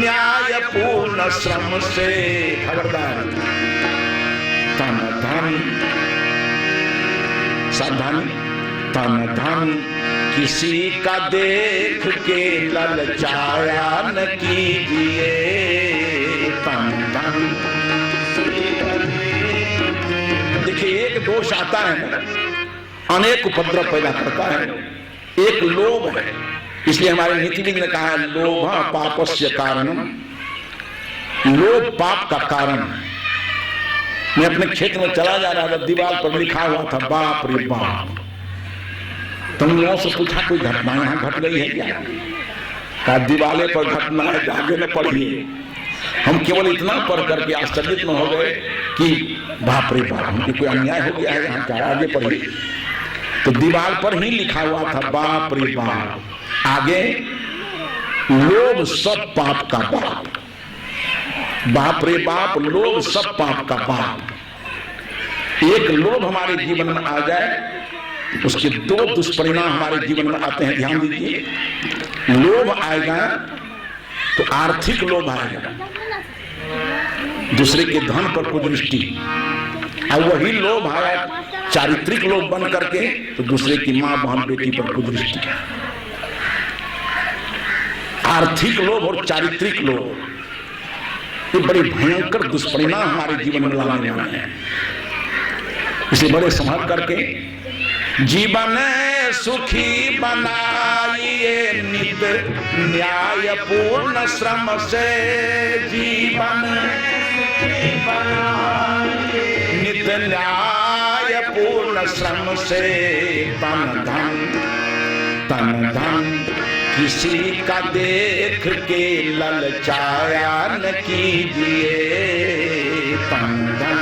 न्याय पूर्ण श्रम से। खबरदार, तन धन सावधान, तन धन किसी का देख के ललचाया न कीजिए। तन धन, देखिए एक दोष आता है, अनेक उपद्रव पैदा करता है। एक लोभ है, इसलिए हमारे नीति विज्ञ ने कहा है लोभ पापस्य कारणम। लोभ पाप का कारण है। मैं अपने क्षेत्र में चला जा रहा था, दीवार पर लिखा हुआ था बाप रे बाप। तुम लोगों से पूछा कोई घटना यहां घट गई है क्या? कहा दीवाले पर घटना है, आगे न पढ़िए। हम केवल इतना पढ़ करके आश्चर्यित न हो गए कि बाप रे बाप, हमको कोई अन्याय हो गया है यहाँ का, आगे पढ़िए। तो दीवार पर ही लिखा हुआ था बाप रे बाप, आगे लोभ सब पाप का बाप। बाप रे बाप, लोभ सब पाप का बाप। एक लोभ हमारे जीवन में आ जाए, उसके दो दुष्परिणाम हमारे जीवन में आते हैं, ध्यान दीजिए। लोभ आएगा तो आर्थिक लोभ आएगा, दूसरे के धन पर कुदृष्टि, और वही लोभ आया चारित्रिक लोभ बन करके तो दूसरे की मां बहन बेटी पर कुदृष्टि। आर्थिक लोभ और चारित्रिक लोभ ये बड़े भयंकर दुष्परिणाम हमारे जीवन में लाने वाले हैं। इसे बड़े संभाल करके जीवन सुखी बनाइए नित न्याय पूर्ण श्रम से। जीवन नित न्याय पूर्ण श्रम से। तन धन किसी का देख के ललचाया न कीजिए। तन धन,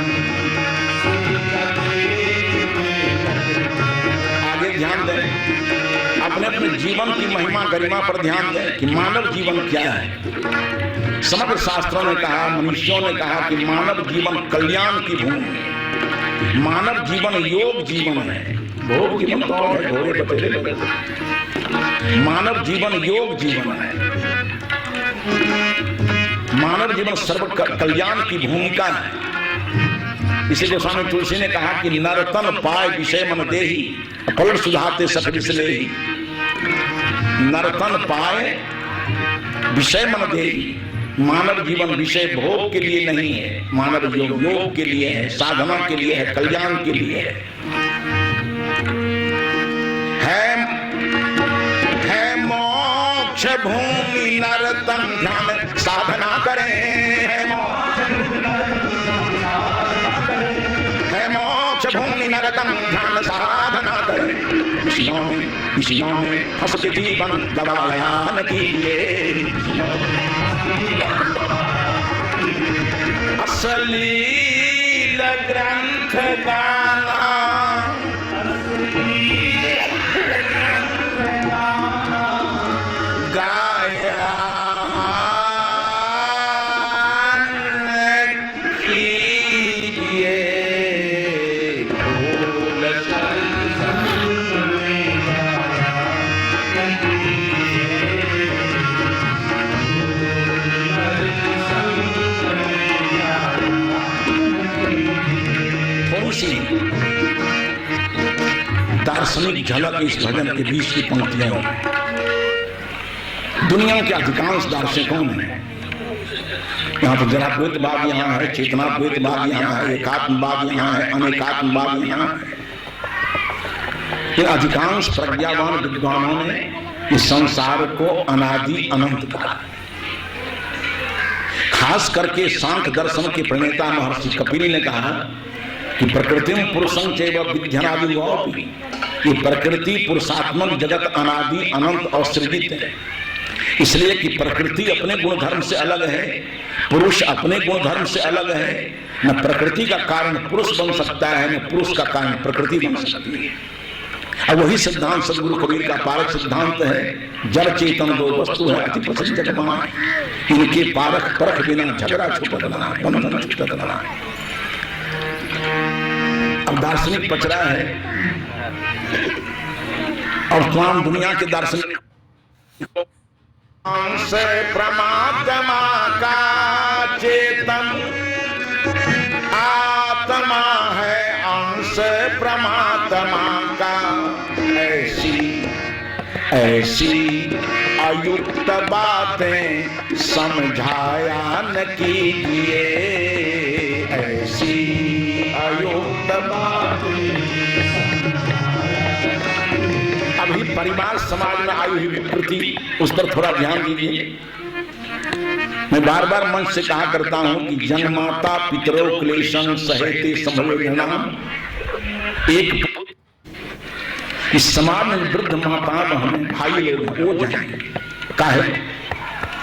आगे ध्यान दें, अपने अपने जीवन की महिमा गरिमा पर ध्यान दें कि मानव जीवन क्या है। समग्र शास्त्रों ने कहा, मनुष्यों ने कहा कि मानव जीवन कल्याण की भूमि है। मानव जीवन योग जीवन है। भोग जीवन तो और है, घोड़े बतेरे। मानव जीवन योग जीवन है। मानव जीवन सर्व कल्याण की भूमिका है। इसी गोस्वामी तुलसी ने कहा कि नरतन पाए विषय मन देही, पलट सुधाते सठ विसलेही। नरतन पाए विषय मन देही। मानव जीवन विषय भोग के लिए नहीं है, मानव योग के लिए है, साधना के लिए है, कल्याण के लिए है मोक्ष भूमि नरतन ध्यान साधना करें। है मोक्ष भूमि नरतन ध्यान साधना करें। इसियों में हंस के जीवन गवाया न कीजिए। अश्लील ग्रंथ गाना गाया कीजिए। दार्शनिक झलक इस भजन के बीच की पंक्तियां। दुनिया के अधिकांश दार्शनिकों में, यहाँ तो जड़ाद्वैतवाद यहाँ है, चेतनाद्वैतवाद यहाँ है, एकात्मवाद यहाँ है, अनेकात्मवाद यहाँ है। इन अधिकांश प्रज्ञावान विद्वानों ने इस संसार को अनादि अनंत कहा। खास करके सांख्य दर्शन के प्रणेता महर्षि कपिल ने कहा कि प्रकृति पुरुषं चैव विध्यनादि वापि। ये प्रकृति पुरुषात्मक जगत अनादि अनंत और सृजित है, इसलिए कि प्रकृति अपने गुणधर्म से अलग है, पुरुष अपने गुणधर्म से अलग है। न प्रकृति का कारण पुरुष बन सकता है, न पुरुष का कारण प्रकृति बन सकती है। अब वही सिद्धांत सदगुरु कबीर का पारक सिद्धांत है, जड़ चेतन दो वस्तु है अति प्रसिद्ध जगमाय, इनके पारक परख बिना झगड़ा छूटत ना, बंधन छूटत ना। अब दार्शनिक पचड़ा है और तमाम दुनिया के दार्शनिक अंश परमात्मा का चेतन आत्मा है, अंश परमात्मा का। ऐसी अयुक्त बातें समझाया न कीजिए, ऐसी अयुक्त बातें। अभी परिवार समाज में आई हुई विकृति, उस पर थोड़ा ध्यान दीजिए। मैं बार बार मंच से कहा करता हूं कि जन्माता पितरो क्लेशं सहेते समवेदनाम। एक इस समाज में वृद्ध माता बहन भाई लोग हो जाएंगे। काहे?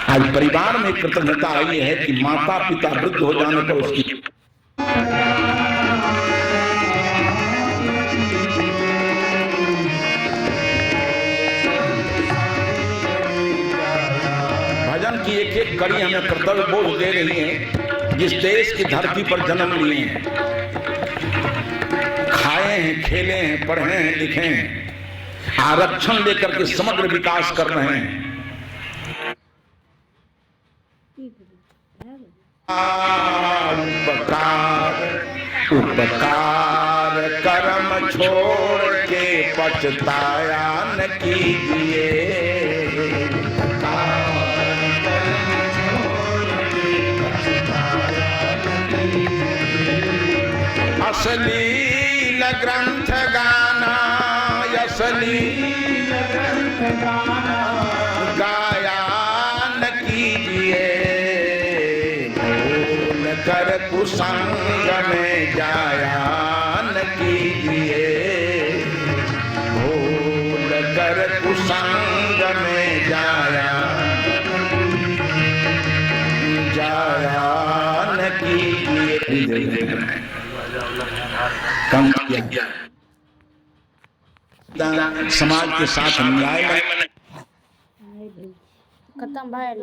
आज परिवार में कृतज्ञता आई है कि माता पिता वृद्ध हो जाने पर उसकी भजन की एक एक कड़ी हमें कर्तव्य बोध दे रही है। जिस देश की धरती पर जन्म लिए हैं, खाए हैं, खेले हैं, पढ़े हैं, लिखे हैं, आरक्षण लेकर के समग्र विकास कर रहे हैं। उपकार कर्म छोड़ के पछताया न कीजिए, अश्लील ग्रंथ गाना, अश्लील ग्रंथ गाना गाया न कीजिए, भूल कर कुसंग में जाया न कीजिए, भूल कर कुसंग में जाया न कीजिए। कम किया समाज के साथ अन्याय खत्म भाई।